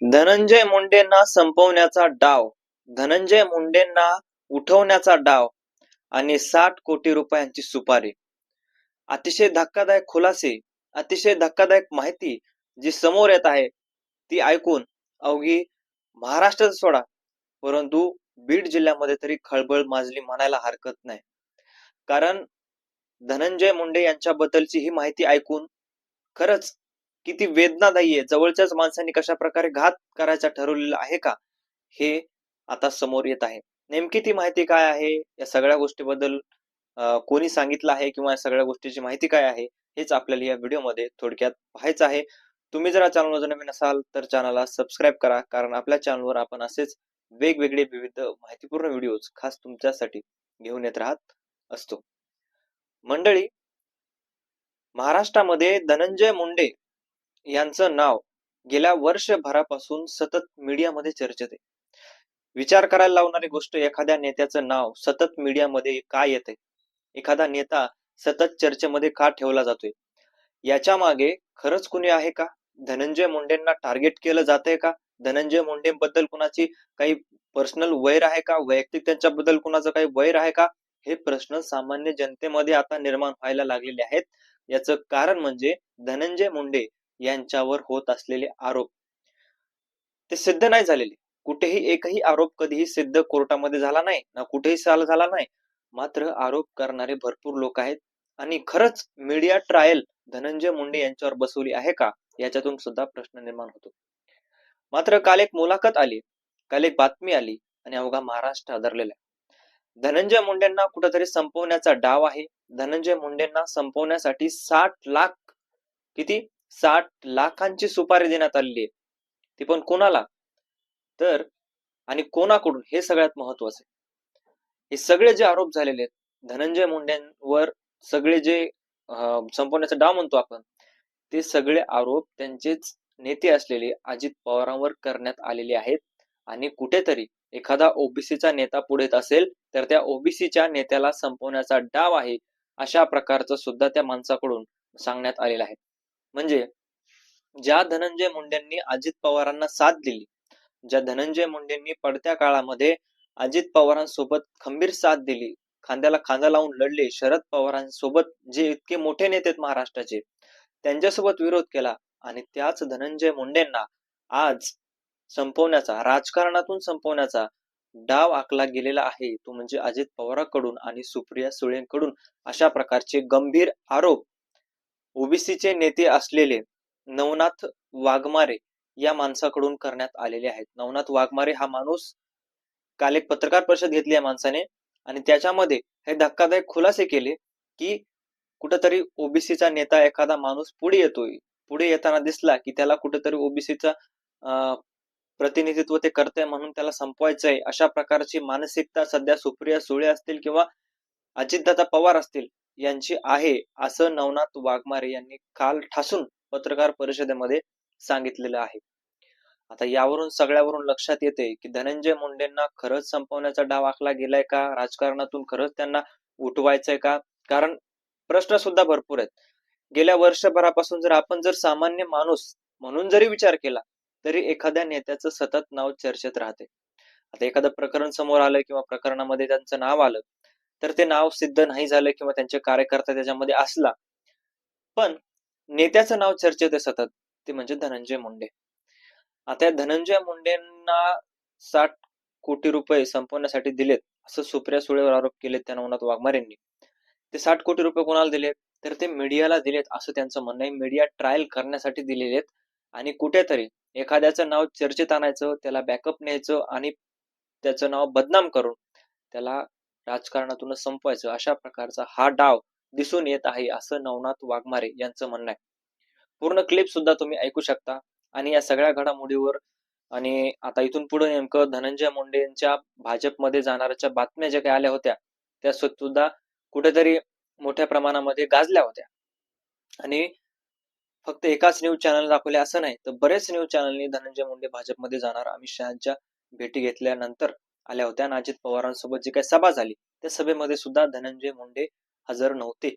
धनंजय मुंडेंना संपवण्याचा डाव, धनंजय मुंडेंना उठवण्याचा डाव आणि 60 कोटी रुपयांची सुपारी. अतिशय धक्कादायक खुलासे, अतिशय धक्कादायक माहिती जी समोर येत आहे ती ऐकून अवघी महाराष्ट्र सोडा, परंतु बीड जिल्ह्यामध्ये तरी खळबळ माजली म्हणायला हरकत नाही. कारण धनंजय मुंडे यांच्याबद्दलची ही माहिती ऐकून खरंच किती वेदनादायी आहे. जवळच्याच माणसांनी कशा प्रकारे घात करायचा ठरवलेला आहे का, हे आता समोर येत आहे. नेमकी ती माहिती काय आहे, या सगळ्या गोष्टीबद्दल कोणी सांगितलं आहे किंवा या सगळ्या गोष्टीची माहिती काय आहे, हेच आपल्याला या व्हिडिओमध्ये थोडक्यात पाहायचं आहे. तुम्ही जर चॅनलवर नवीन असाल तर चॅनलला सबस्क्राईब करा, कारण आपल्या चॅनलवर आपण असेच वेगवेगळे विविध माहितीपूर्ण व्हिडिओज खास तुमच्यासाठी घेऊन येत राहत असतो. मंडळी, महाराष्ट्रामध्ये धनंजय मुंडे यांचं नाव गेल्या वर्षभरापासून सतत मीडियामध्ये चर्चेत आहे. विचार करायला लावणारी गोष्ट, एखाद्या नेत्याचं नाव सतत मीडियामध्ये का येते, एखादा नेता सतत चर्चेमध्ये का ठेवला जातोय, याच्या मागे खरंच कुणी आहे का? धनंजय मुंडेंना टार्गेट केलं जातंय का? धनंजय मुंडेंबद्दल कुणाची काही पर्सनल वैर आहे का? वैयक्तिक त्यांच्याबद्दल कुणाचं काही वैर आहे का? हे प्रश्न सामान्य जनतेमध्ये आता निर्माण व्हायला लागलेले आहेत. याचं कारण म्हणजे धनंजय मुंडे यांच्यावर होत असलेले आरोप ते सिद्ध नाही झालेले. कुठेही एकही आरोप कधीही सिद्ध कोर्टामध्ये झाला नाही ना, कुठेही झाला नाही. मात्र आरोप करणारे भरपूर लोक आहेत आणि खरंच मीडिया ट्रायल धनंजय मुंडे यांच्यावर बसवली आहे का, याच्यातून सुद्धा प्रश्न निर्माण होतो. मात्र काल एक मुलाखत आली, काल एक बातमी आली आणि अवघा महाराष्ट्र हादरलेला आहे. धनंजय मुंडेंना कुठेतरी संपवण्याचा डाव आहे. धनंजय मुंडेंना संपवण्यासाठी 60 लाख, किती, 60 लाखांची सुपारी देण्यात आलेली आहे. ती पण कोणाला, तर आणि कोणाकडून, हे सगळ्यात महत्वाचं आहे. हे सगळे जे आरोप झालेले आहेत धनंजय मुंडेंवर, सगळे जे संपवण्याचा डाव म्हणतो आपण, ते सगळे आरोप त्यांचेच नेते असलेले अजित पवारांवर करण्यात आलेले आहेत. आणि कुठेतरी एखादा ओबीसीचा नेता पुढे येत असेल तर त्या ओबीसीच्या नेत्याला संपवण्याचा डाव आहे, अशा प्रकारचं सुद्धा त्या माणसाकडून सांगण्यात आलेलं आहे. म्हणजे ज्या धनंजय मुंडेंनी अजित पवारांना साथ दिली, ज्या धनंजय मुंडेंनी पडत्या काळामध्ये अजित पवारांसोबत खंबीर साथ दिली, खांद्याला खांदा लावून लढले, शरद पवारांसोबत जे इतके मोठे नेते आहेत महाराष्ट्राचे, त्यांच्यासोबत विरोध केला, आणि त्याच धनंजय मुंडेंना आज संपवण्याचा, राजकारणातून संपवण्याचा डाव आखला गेलेला आहे, तो म्हणजे अजित पवारांकडून आणि सुप्रिया सुळेंकडून. अशा प्रकारचे गंभीर आरोप ओबीसीचे नेते असलेले नवनाथ वाघमारे या माणसाकडून करण्यात आलेले आहेत. नवनाथ वाघमारे हा माणूस, काल एक पत्रकार परिषद घेतली या माणसाने आणि त्याच्यामध्ये हे धक्कादायक खुलासे केले की कुठेतरी ओबीसीचा नेता, एखादा माणूस पुढे येतोय, पुढे येताना दिसला की त्याला कुठेतरी ओबीसीचा प्रतिनिधित्व ते करतंय म्हणून त्याला संपवायचंय, अशा प्रकारची मानसिकता सध्या सुप्रिया सुळे असतील किंवा अजितदादा पवार असतील यांची आहे, असं नवनाथ वाघमारे यांनी काल ठासून पत्रकार परिषदेमध्ये सांगितलेलं आहे. आता यावरून सगळ्यावरून लक्षात येते की धनंजय मुंडेंना खरंच संपवण्याचा डाव आखला गेलाय का, राजकारणातून खरंच त्यांना उठवायचंय का? कारण प्रश्न सुद्धा भरपूर आहेत. गेल्या वर्षभरापासून जर आपण सामान्य माणूस म्हणून जरी विचार केला तरी एखाद्या नेत्याचं सतत नाव चर्चेत राहते. आता एखादं प्रकरण समोर आलं किंवा प्रकरणामध्ये त्यांचं नाव आलं तर ते नाव सिद्ध नाही झालं किंवा त्यांचे कार्यकर्ता त्याच्यामध्ये असला, पण नेत्याचं नाव चर्चेत आहे सतत, ते म्हणजे धनंजय मुंडे. आता धनंजय मुंडेंना 60 कोटी रुपये संपवण्यासाठी दिलेत, असं सुप्रिया सुळेवर आरोप केलेत त्या नवनाथ वाघमारेंनी. ते 60 कोटी रुपये कोणाला दिलेत, तर ते मीडियाला दिलेत, असं त्यांचं म्हणणं आहे. मीडिया ट्रायल करण्यासाठी दिलेले आहेत आणि कुठेतरी एखाद्याचं नाव चर्चेत आणायचं, त्याला बॅकअप न्यायचं आणि त्याचं नाव बदनाम करून त्याला राजकारणातूनच संपवायचं, अशा प्रकारचा हा डाव दिसून येत आहे, असं नवनाथ वाघमारे यांचं म्हणणं आहे. पूर्ण क्लिप सुद्धा तुम्ही ऐकू शकता. आणि या सगळ्या घडामोडीवर आणि आता इथून पुढे नेमकं धनंजय मुंडेंच्या भाजपमध्ये जाणाऱ्याच्या बातम्या ज्या काही आल्या होत्या त्या सुद्धा कुठेतरी मोठ्या प्रमाणामध्ये गाजल्या होत्या. आणि फक्त एकाच न्यूज चॅनल दाखवले असं नाही, तर बरेच न्यूज चॅनलनी धनंजय मुंडे भाजपमध्ये जाणार अमित शहाच्या भेटी घेतल्यानंतर आल्या होत्या. आणि अजित पवारांसोबत जी काही सभा झाली त्या सभेमध्ये सुद्धा धनंजय मुंडे हजर नव्हते.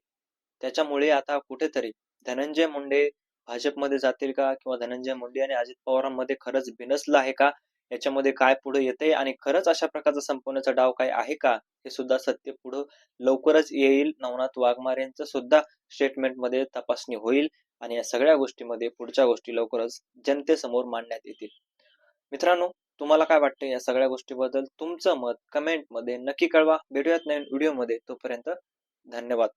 त्याच्यामुळे आता कुठेतरी धनंजय मुंडे भाजपमध्ये जातील का किंवा धनंजय मुंडे आणि अजित पवारांमध्ये खरंच बिनसलं आहे का? याच्यामध्ये काय पुढे येतंय आणि खरंच अशा प्रकारचा संपवण्याचा डाव काय आहे का? हे सुद्धा सत्य पुढं लवकरच येईल. नवनाथ वाघमारे यांचं सुद्धा स्टेटमेंटमध्ये तपासणी होईल आणि या सगळ्या गोष्टीमध्ये पुढच्या गोष्टी लवकरच जनतेसमोर मांडण्यात येतील. मित्रांनो, तुम्हाला काय वाटतं या सगळ्या गोष्टीबद्दल? तुमचं मत कमेंटमध्ये नक्की कळवा. भेटूयात नवीन व्हिडिओमध्ये. तोपर्यंत धन्यवाद.